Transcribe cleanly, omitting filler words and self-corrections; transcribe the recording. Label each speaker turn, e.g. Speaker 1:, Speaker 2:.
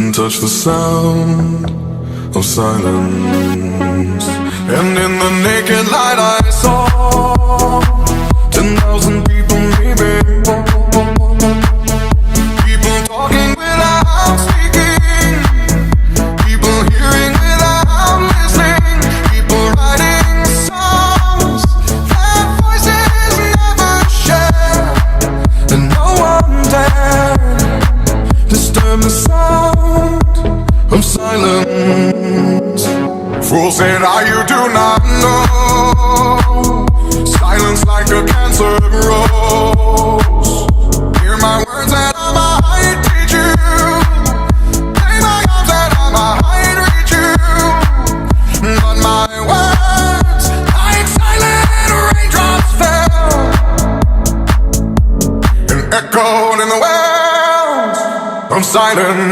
Speaker 1: and touch the sound of silence. And in the naked light I saw 10,000 people maybe, people talking without speaking, people hearing without listening, people writing songs that voices never share, and no one dared disturb the sound of silence. Fool said, you do not know. Silence like a cancer grows. Hear my words and I might teach you. Play my arms and I might reach you. But my words, like silent raindrops, fell and echoed in the wells of silence.